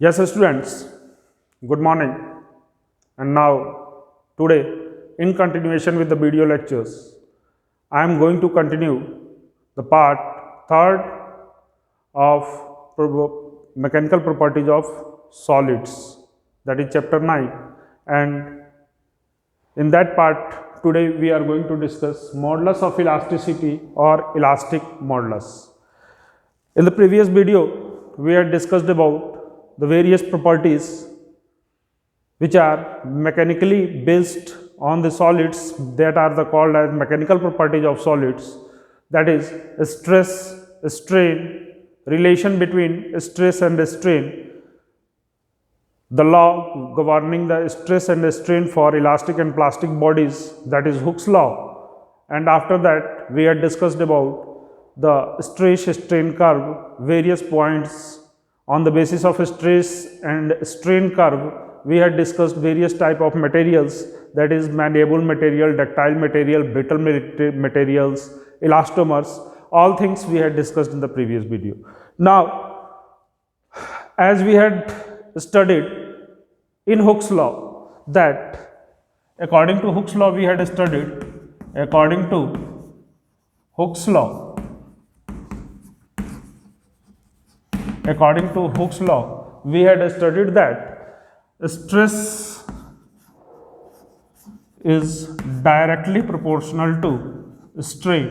Yes, students, good morning. And now, today, in continuation with the video lectures, I am going to continue the part third of mechanical properties of solids, that is chapter 9. And in that part, today we are going to discuss modulus of elasticity or elastic modulus. In the previous video, we had discussed about the various properties which are mechanically based on the solids, that are called as mechanical properties of solids, that is stress, strain, relation between stress and strain, the law governing the stress and strain for elastic and plastic bodies, that is Hooke's law. And after that we had discussed about the stress strain curve, various points on the basis of stress and strain curve. We had discussed various type of materials, that is malleable material, ductile material, brittle materials, elastomers. All things we had discussed in the previous video. Now, as we had studied in Hooke's law, that according to Hooke's law we had studied, according to Hooke's law, we had studied that stress is directly proportional to strain,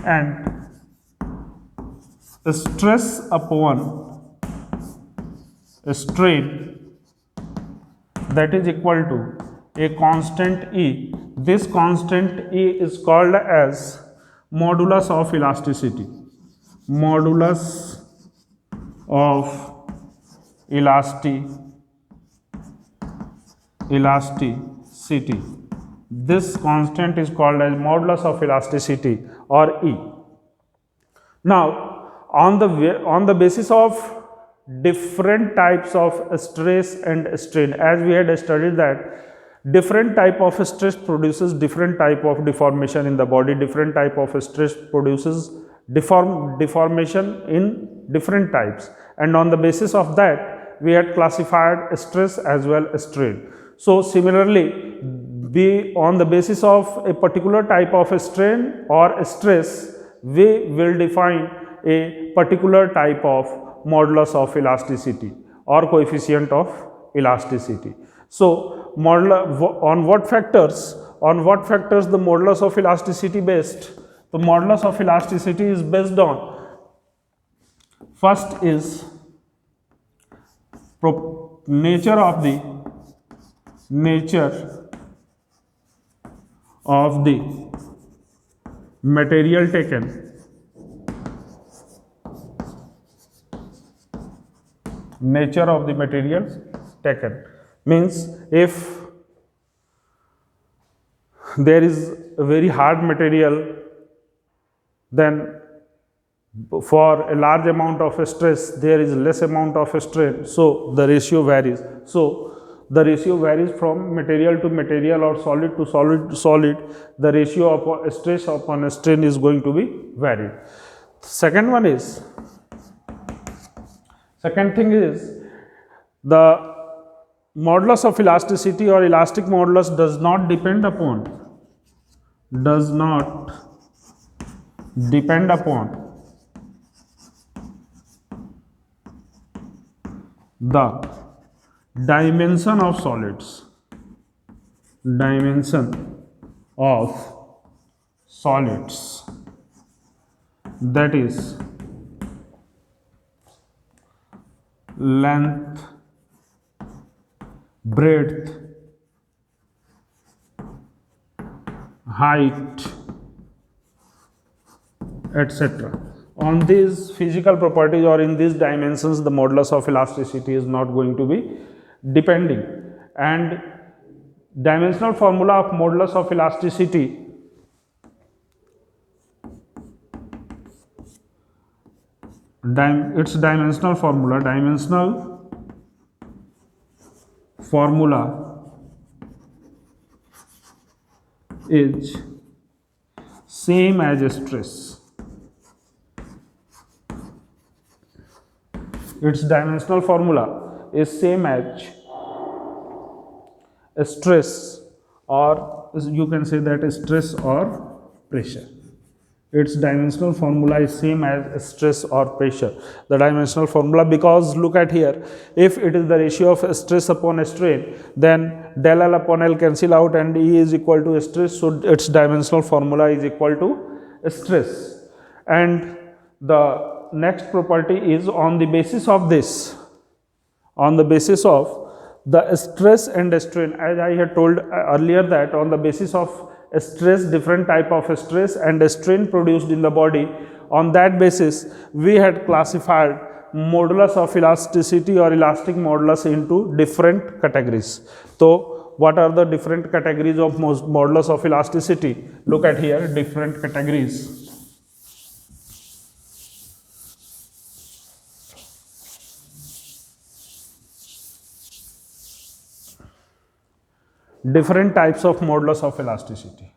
and stress upon strain, that is equal to a constant E. This constant E is called as modulus of elasticity. Modulus of elasticity. This constant is called as modulus of elasticity, or E. Now, on the basis of different types of stress and strain, as we had studied that different type of stress produces different type of deformation in the body, different type of stress produces deformation in different types, and on the basis of that we had classified stress as well as strain. So similarly, on the basis of a particular type of strain or stress, we will define a particular type of modulus of elasticity or coefficient of elasticity. So on what factors the modulus of elasticity based? The modulus of elasticity is based on, first is nature of the material taken. Nature of the materials taken means, if there is a very hard material, then for a large amount of stress there is less amount of strain, so the ratio varies. So the ratio varies from material to material or solid to solid. The ratio of stress upon strain is going to be varied. Second thing is the modulus of elasticity or elastic modulus does not depend upon the dimension of solids. That is length, breadth, height, etc. On these physical properties or in these dimensions, the modulus of elasticity is not going to be depending. And dimensional formula of modulus of elasticity its dimensional formula is same as stress. Its dimensional formula is same as stress, or you can say that stress or pressure. Its dimensional formula is same as stress or pressure. The dimensional formula, because look at here, if it is the ratio of stress upon strain, then del L upon L cancel out and E is equal to stress, so its dimensional formula is equal to stress. And the next property is on the basis of this, on the basis of the stress and strain, as I had told earlier that on the basis of stress, different type of stress and strain produced in the body, on that basis we had classified modulus of elasticity or elastic modulus into different categories. So what are the different categories of modulus of elasticity? Look at here, different categories. Different types of modulus of elasticity.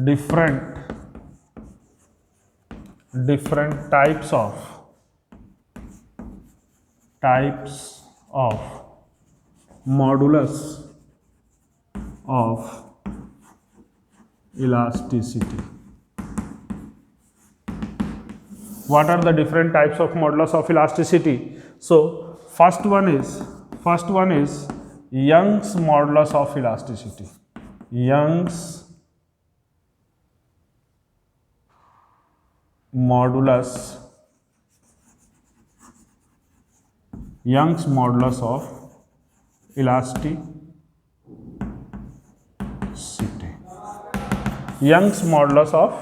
Different types of modulus of elasticity. What are the different types of modulus of elasticity? So first one is Young's modulus of elasticity. Young's modulus of elasticity. Young's modulus of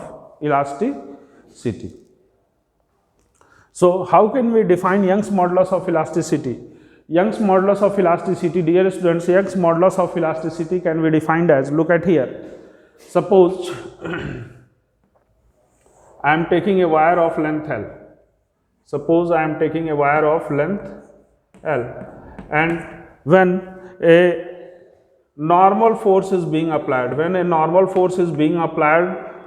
elasticity. So how can we define Young's modulus of elasticity? Young's modulus of elasticity, dear students, Young's modulus of elasticity can be defined as, look at here, suppose I am taking a wire of length L. Suppose I am taking a wire of length L, and when a normal force is being applied,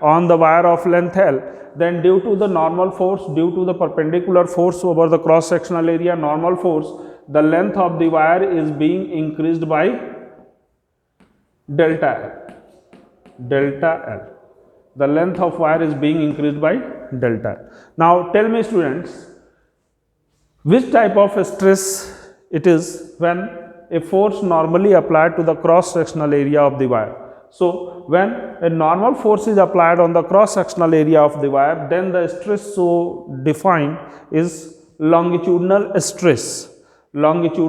on the wire of length L, then due to the normal force, due to the perpendicular force over the cross sectional area, normal force, the length of the wire is being increased by delta L. The length of wire is being increased by delta L. Now tell me students, which type of stress it is when a force normally applied to the cross sectional area of the wire? So when a normal force is applied on the cross sectional area of the wire, then the stress so defined is longitudinal stress. And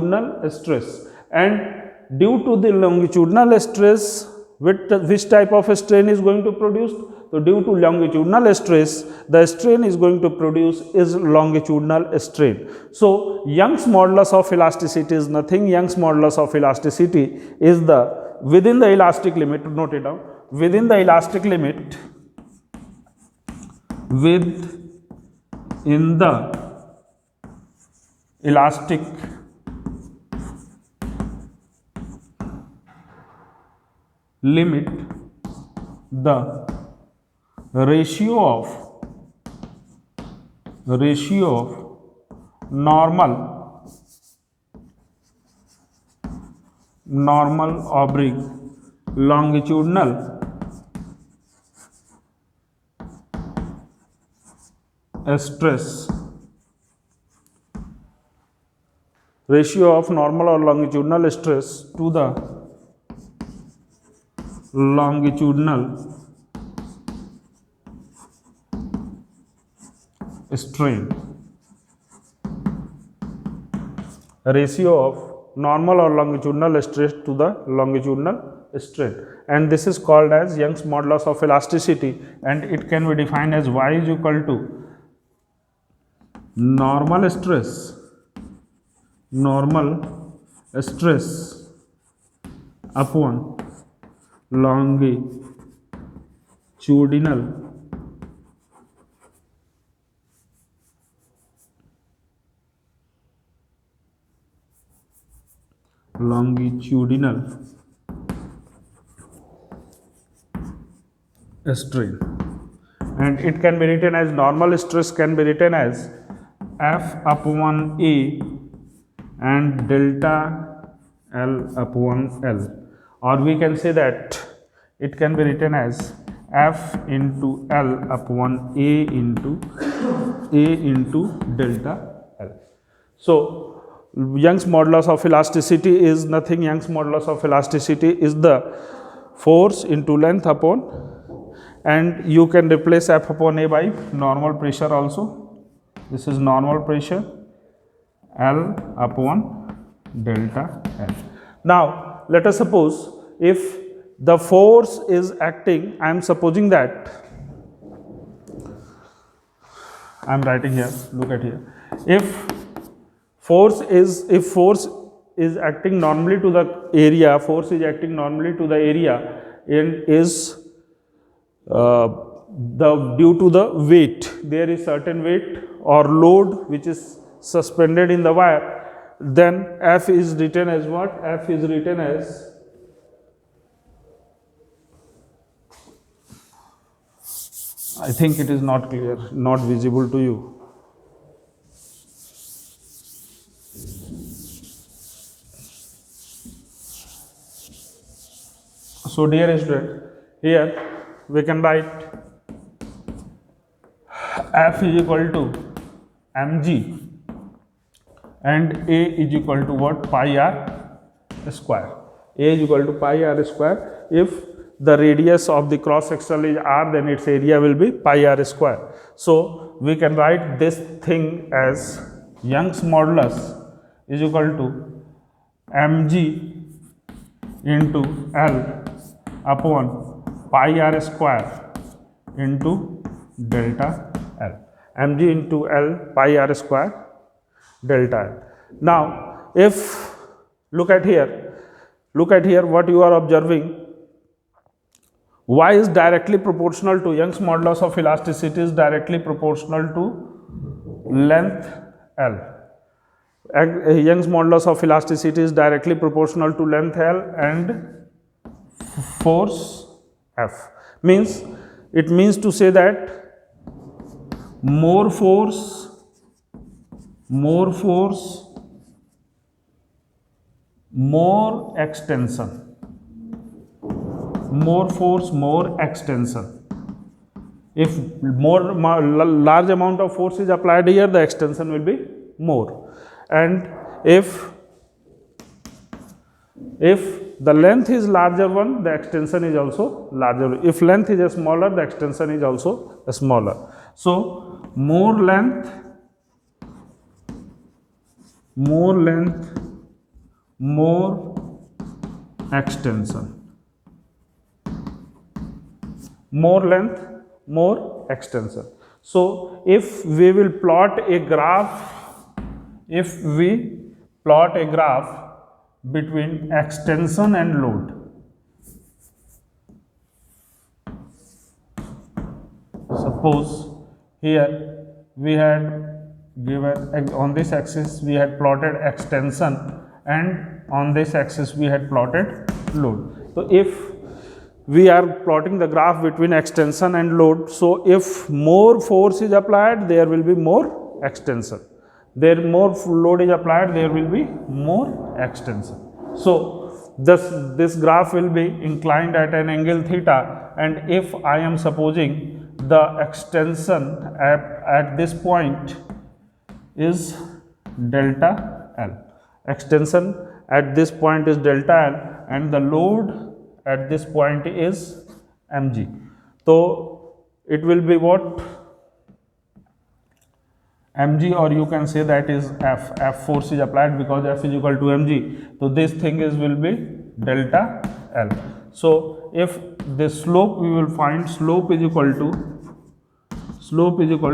due to the longitudinal stress, which type of strain is going to produce? So due to longitudinal stress, the strain is going to produce is longitudinal strain. So Young's modulus of elasticity is nothing. Young's modulus of elasticity is the within the elastic limit, note it down, within the elastic limit, within the elastic limit, the ratio of normal oblique longitudinal stress, ratio of normal or longitudinal stress to the longitudinal strain, ratio of normal or longitudinal stress to the longitudinal strain, and this is called as Young's modulus of elasticity, and it can be defined as y is equal to normal stress upon longitudinal strain, and it can be written as normal stress can be written as F upon A and delta L upon L, or we can say that it can be written as F into L upon A into delta L. So Young's modulus of elasticity is nothing. Young's modulus of elasticity is the force into length upon, and you can replace F upon A by normal pressure also. This is normal pressure L upon delta L. Now let us suppose if the force is acting, I am supposing that, I am writing here, look at here, if force is acting normally to the area, force is acting normally to the area, and is due to the weight, there is certain weight or load which is suspended in the wire, then F is written as what? F is written as I think it is not clear, not visible to you. So dear student, here we can write F is equal to mg and A is equal to what? Pi r square. A is equal to pi r square. If the radius of the cross sectional is r, then its area will be pi r square. So we can write this thing as Young's modulus is equal to mg into L upon pi r square into delta L. Mg into L pi r square delta L. Now if look at here what you are observing, Y is directly proportional to Young's modulus of elasticity is directly proportional to length L. Young's modulus of elasticity is directly proportional to length L and force F. It means to say that more force, more extension. More force, more extension. If large amount of force is applied here, the extension will be more. And if the length is larger one, the extension is also larger. If length is smaller, the extension is also smaller. So more length, more extension. More length, more extension. So if we will plot a graph, between extension and load, suppose here we had given on this axis we had plotted extension and on this axis we had plotted load. So if we are plotting the graph between extension and load, so if more force is applied, there will be more extension. There more load is applied, there will be more extension. So this graph will be inclined at an angle theta, and if I am supposing the extension at this point is delta L. Extension at this point is delta L and the load at this point is mg. So it will be what? Mg, or you can say that is F force is applied because F is equal to mg. So this thing will be delta L. So if the slope, we will find slope is equal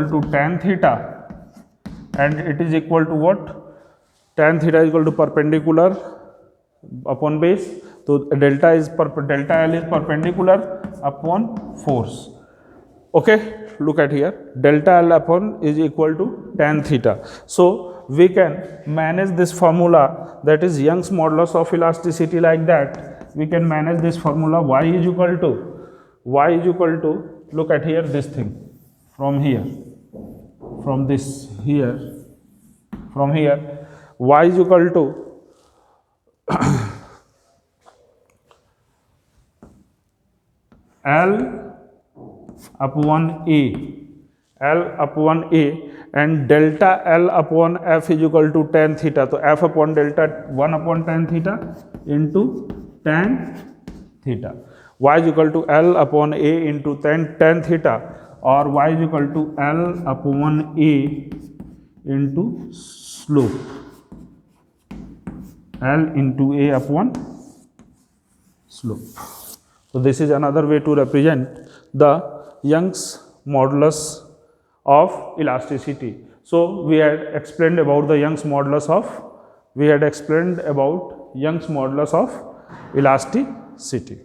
to tan theta, and it is equal to what? Tan theta is equal to perpendicular upon base. So delta L is perpendicular upon force. Okay, look at here, delta L upon is equal to tan theta. So we can manage this formula, that is Young's modulus of elasticity, like that. We can manage this formula. Y is equal to, look at here, this thing from here, from here y is equal to L upon A, L upon A, and delta L upon F is equal to tan theta. तो F upon delta 1 upon tan theta into tan theta. Y is equal to L upon A into tan theta, or y is equal to L upon A into slope, L into A upon slope. So this is another way to represent the Young's modulus of elasticity. So we had explained about the Young's modulus of elasticity.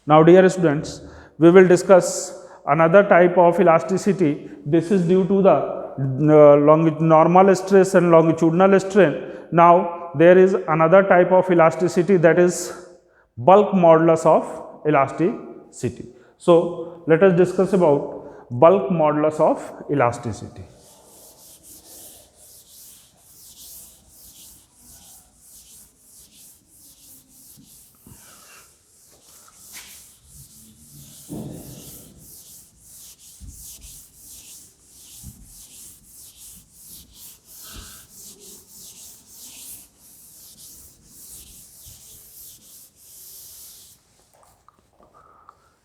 Now dear students, we will discuss another type of elasticity. This is due to the normal stress and longitudinal strain. Now there is another type of elasticity, that is bulk modulus of elasticity. So let us discuss about bulk modulus of elasticity.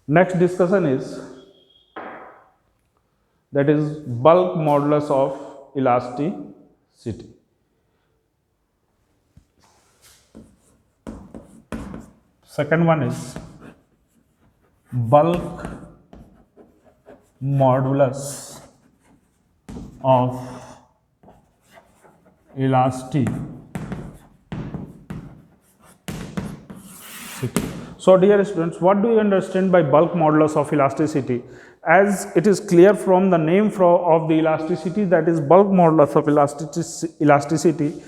Next discussion is, that is bulk modulus of elasticity. Second one is bulk modulus of elasticity. So dear students, what do you understand by bulk modulus of elasticity? As it is clear from the name of the elasticity, that is bulk modulus of elasticity,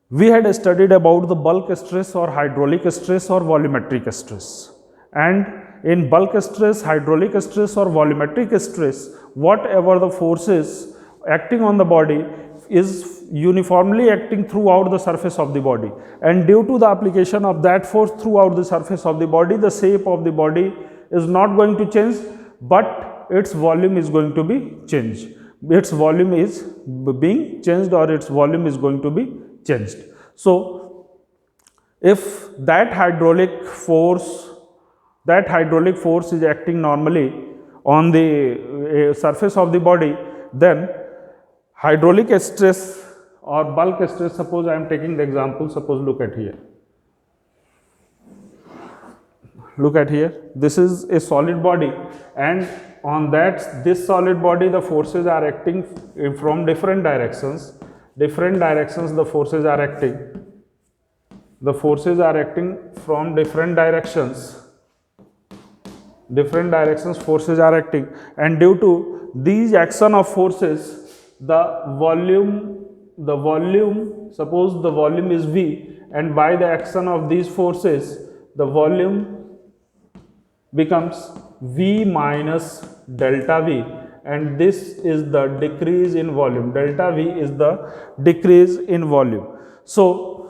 we had studied about the bulk stress or hydraulic stress or volumetric stress. And in bulk stress, hydraulic stress or volumetric stress, whatever the forces acting on the body is uniformly acting throughout the surface of the body, and due to the application of that force throughout the surface of the body, the shape of the body is not going to change, but its volume is going to be changed. Its volume is being changed, or its volume is going to be changed. So if that hydraulic force is acting normally on the surface of the body, then hydraulic stress or bulk stress, suppose I am taking the example, suppose look at here. Look at here, this is a solid body, and on this solid body the forces are acting from different directions. The forces are acting from different directions. Forces are acting, and due to these action of forces, the volume, suppose the volume is V, and by the action of these forces, the volume becomes V minus delta V, and this is the decrease in volume. Delta V is the decrease in volume. So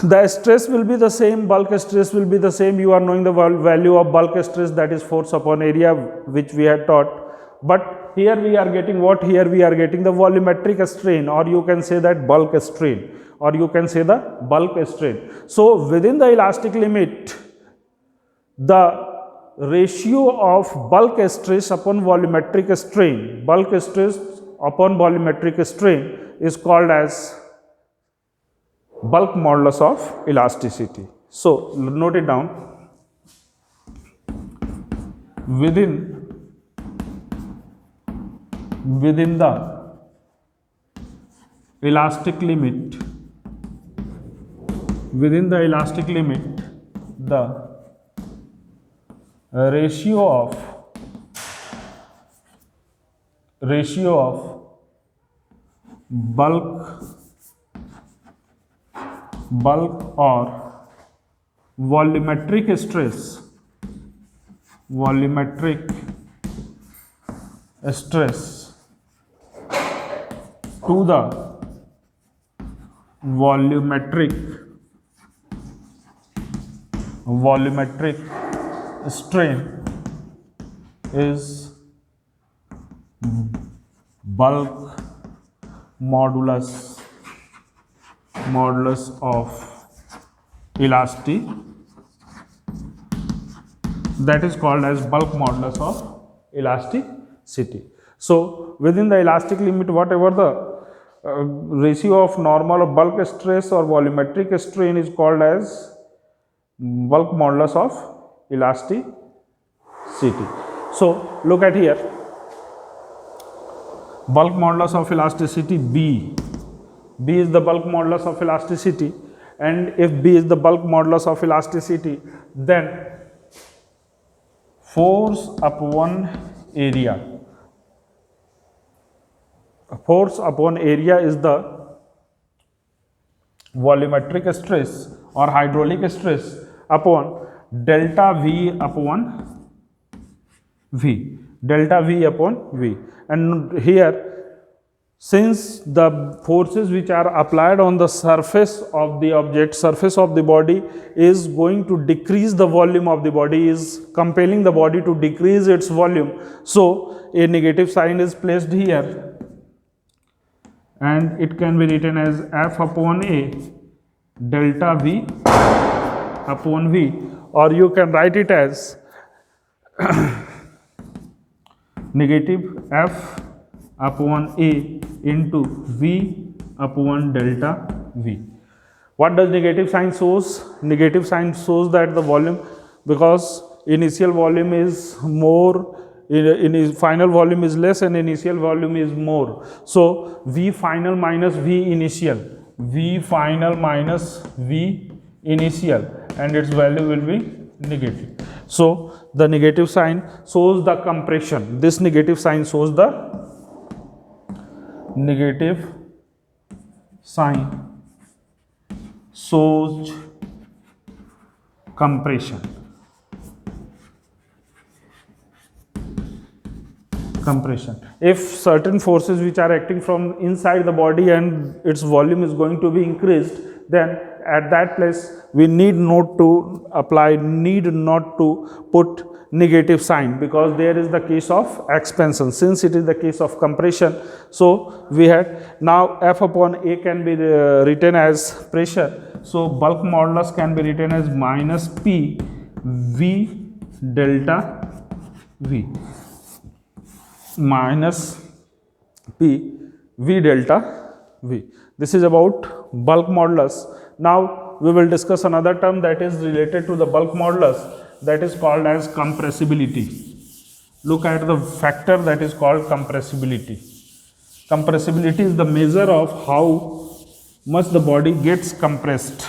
the stress will be the same, bulk stress will be the same. You are knowing the value of bulk stress, that is force upon area, which we had taught. But here we are getting what? Here we are getting the volumetric strain, or you can say that bulk strain, or you can say the bulk strain. So within the elastic limit, the ratio of bulk stress upon volumetric strain, is called as bulk modulus of elasticity. So note it down. Within the elastic limit, the ratio of bulk or volumetric stress to the volumetric strain is bulk modulus of elasticity, that is called as bulk modulus of elasticity. So within the elastic limit, whatever the ratio of normal or bulk stress or volumetric strain is called as bulk modulus of elasticity. So look at here, bulk modulus of elasticity B is the bulk modulus of elasticity, and if B is the bulk modulus of elasticity, then force upon area is the volumetric stress or hydraulic stress upon delta V upon V, and here, since the forces which are applied on the surface of the object, surface of the body, is going to decrease the volume of the body, is compelling the body to decrease its volume, so a negative sign is placed here, and it can be written as F upon A delta V upon V, or you can write it as negative F upon A into V upon delta V. What does negative sign shows? Negative sign shows that the volume, because initial volume is more, in final volume is less and initial volume is more. So V final minus V initial, and its value will be negative. So the negative sign shows the compression. This negative sign shows the compression. If certain forces which are acting from inside the body and its volume is going to be increased, then at that place we need not to put negative sign, because there is the case of expansion. Since it is the case of compression, so we had now F upon A can be written as pressure. So bulk modulus can be written as minus P V delta V, minus P V delta V. This is about bulk modulus. Now we will discuss another term that is related to the bulk modulus, that is called as compressibility. Look at the factor that is called compressibility. Compressibility is the measure of how much the body gets compressed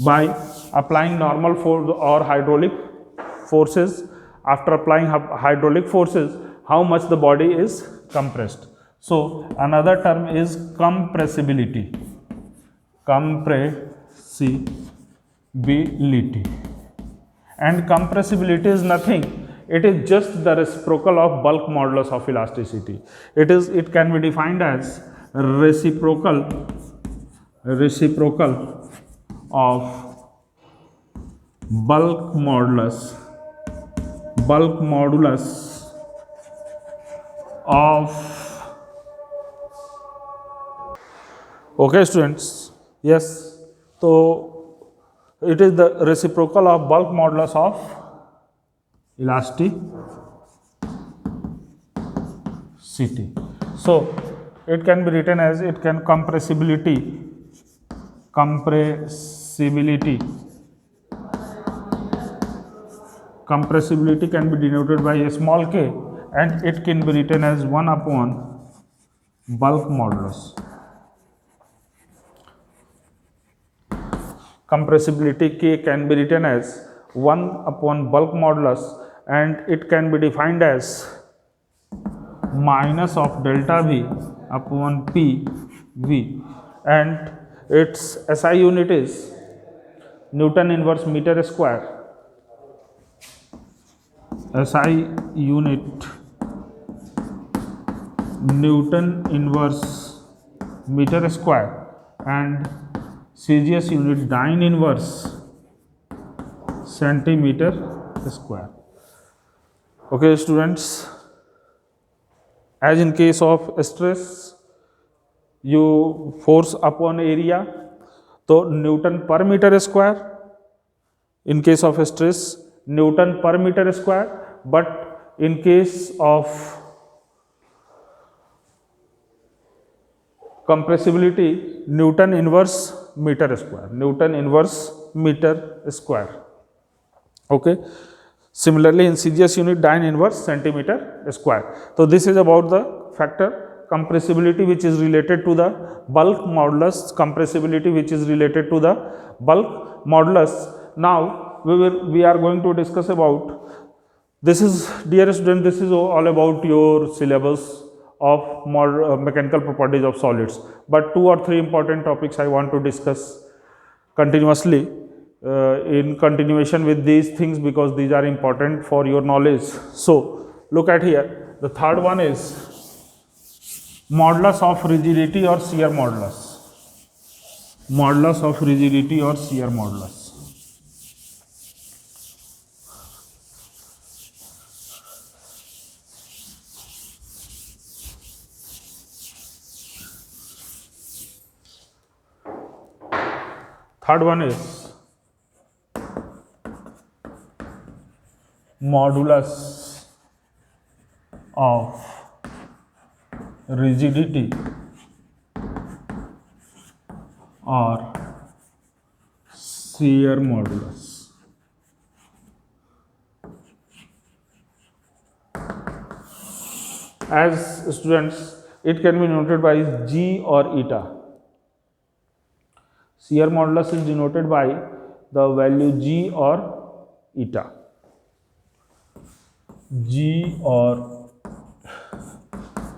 by applying normal force or hydraulic forces. After applying hydraulic forces, how much the body is compressed. So another term is compressibility. And compressibility is nothing, it is just the reciprocal of bulk modulus of elasticity. It can be defined as reciprocal of bulk modulus of, okay students, yes, so it is the reciprocal of bulk modulus of elasticity. So it can be written as compressibility can be denoted by a small k, and it can be written as 1 upon bulk modulus. Compressibility K can be written as 1 upon bulk modulus, and it can be defined as minus of delta V upon P V, and its SI unit is Newton inverse meter square. SI unit Newton inverse meter square, and CGS unit dyne inverse centimeter square. Okay students, as in case of stress, you force upon area, so Newton per meter square. In case of stress, Newton per meter square, but in case of compressibility, Newton inverse meter square, Newton inverse meter square. Okay. Similarly, in CGS unit, dyne inverse centimeter square. So this is about the factor compressibility, which is related to the bulk modulus, compressibility which is related to the bulk modulus. Now we are going to discuss about, this is, dear student, this is all about your syllabus of more mechanical properties of solids, but 2 or 3 important topics I want to discuss continuously in continuation with these things, because these are important for your knowledge. So look at here, the third one is modulus of rigidity or shear modulus, modulus of rigidity or shear modulus. Third one is modulus of rigidity or shear modulus. As students, it can be noted by G or eta. Shear modulus is denoted by the value G or eta. G or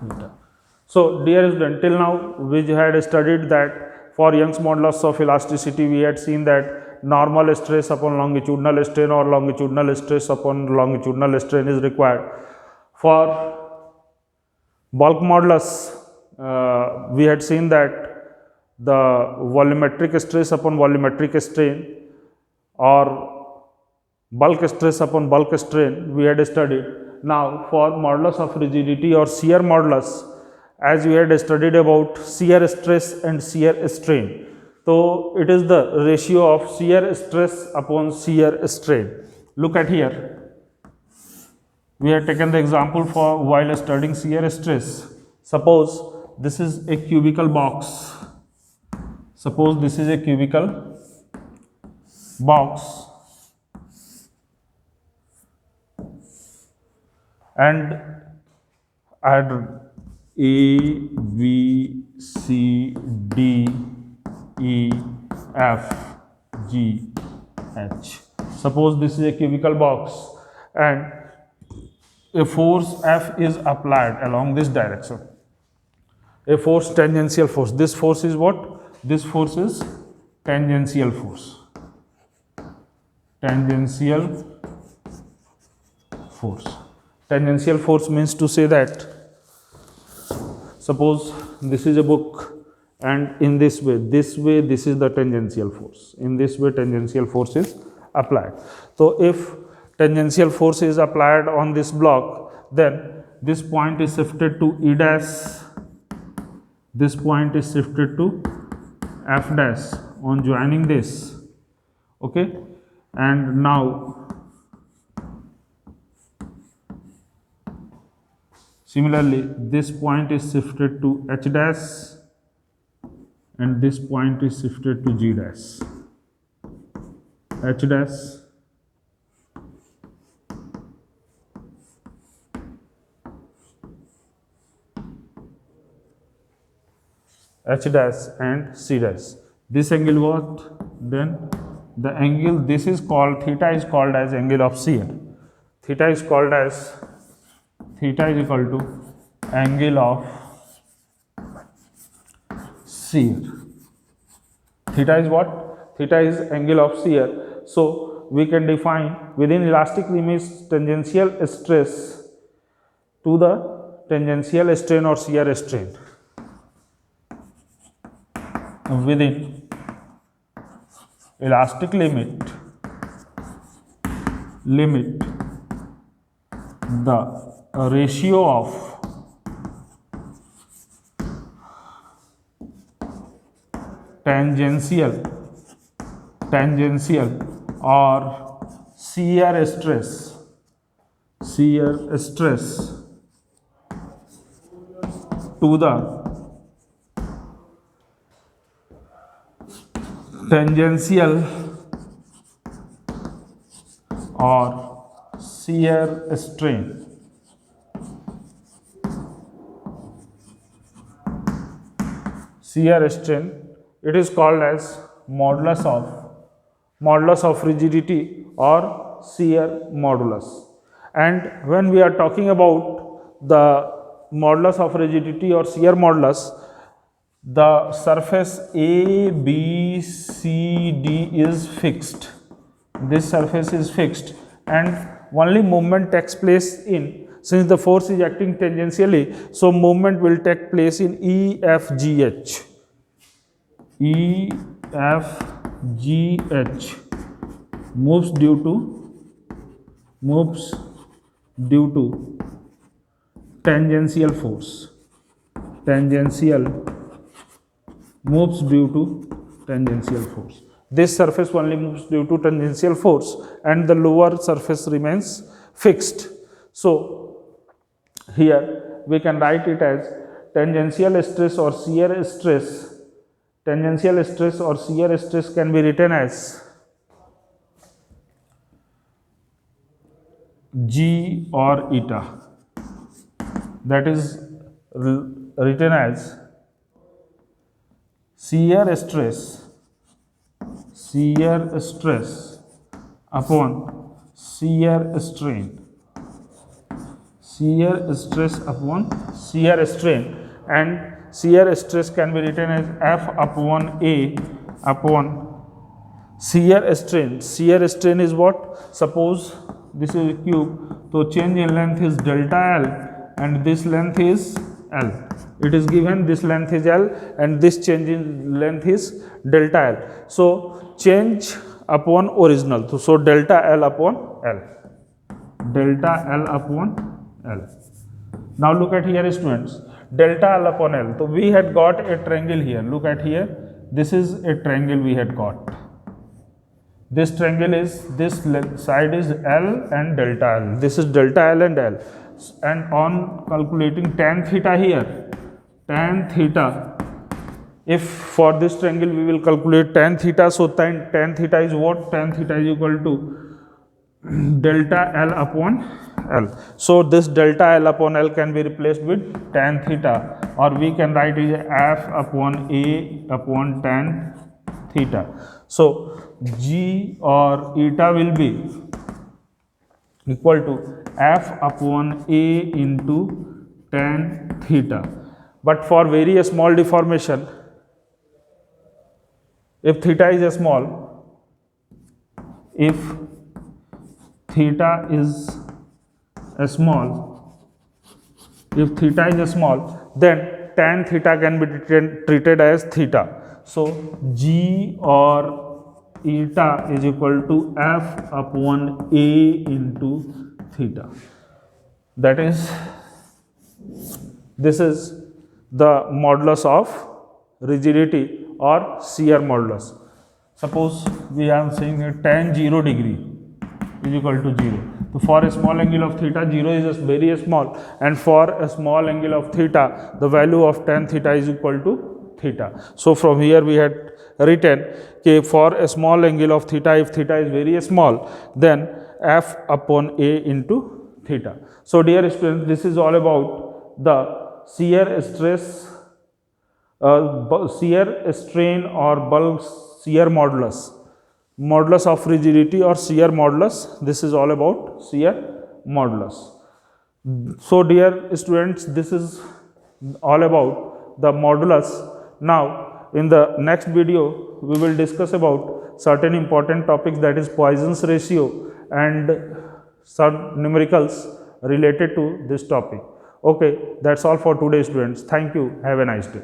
eta. So dear student, till now we had studied that for Young's modulus of elasticity, we had seen that normal stress upon longitudinal strain or longitudinal stress upon longitudinal strain is required. For bulk modulus, we had seen that the volumetric stress upon volumetric strain or bulk stress upon bulk strain we had studied. Now for modulus of rigidity or shear modulus, as we had studied about shear stress and shear strain, so it is the ratio of shear stress upon shear strain. Look at here, we have taken the example for while studying shear stress. Suppose this is a cubical box. Suppose this is a cubical box and I had A, B, C, D, E, F, G, H. Suppose this is a cubical box and a force F is applied along this direction. A force, tangential force. This force is what? This force is tangential force. Tangential force. Tangential force means to say that, suppose this is a book and in this way, this is the tangential force. In this way, tangential force is applied. So if tangential force is applied on this block, then this point is shifted to E dash, this point is shifted to F dash on joining this. Okay, and now similarly this point is shifted to H dash and this point is shifted to G dash. H dash, H dash and C dash. This angle what? Then the angle, this is called, theta is called as angle of shear. Theta is called as, theta is equal to angle of shear. Theta is what? Theta is angle of shear. So we can define within elastic limits tangential stress to the tangential strain or shear strain. within elastic limit the ratio of tangential or shear stress to the tangential or shear strain. It is called as modulus of rigidity or shear modulus. And when we are talking about the modulus of rigidity or shear modulus, the surface A, B, C, D is fixed. This surface is fixed and only movement takes place in, since the force is acting tangentially, so movement will take place in EFGH. EFGH moves due to tangential force. Moves due to tangential force. This surface only moves due to tangential force and the lower surface remains fixed. So here we can write it as tangential stress or shear stress. Tangential stress or shear stress can be written as G or eta, that is written as shear stress upon shear strain. And shear stress can be written as F upon A upon shear strain. Shear strain is what? Suppose this is a cube, so change in length is delta L and this length is L. It is given this length is L and this change in length is delta L. So change upon original. So delta L upon L. Now look at here, students. Delta L upon L. So we had got a triangle here. Look at here. This is a triangle we had got. This triangle is, this side is L and delta L. This is delta L and L. And on calculating tan theta here, tan theta, if for this triangle we will calculate tan theta, so tan theta is what? Tan theta is equal to delta L upon L. So this delta L upon L can be replaced with tan theta, or we can write it as F upon A upon tan theta. So G or eta will be equal to F upon A into tan theta. But for very small deformation, if theta is small, then tan theta can be treated as theta. So G or eta is equal to F upon A into theta. That is, this is the modulus of rigidity or shear modulus. Suppose we are saying that tan 0 degree is equal to 0. So for a small angle of theta, 0 is very small, and for a small angle of theta, the value of tan theta is equal to theta. So from here we had written for a small angle of theta, if theta is very small, then F upon A into theta. So dear students, this is all about the shear stress, shear strain or bulk shear modulus. Modulus of rigidity or shear modulus. This is all about shear modulus. So dear students, this is all about the modulus. Now in the next video we will discuss about certain important topics, that is Poisson's ratio and some numericals related to this topic. Okay, that's all for today, students. Thank you. Have a nice day.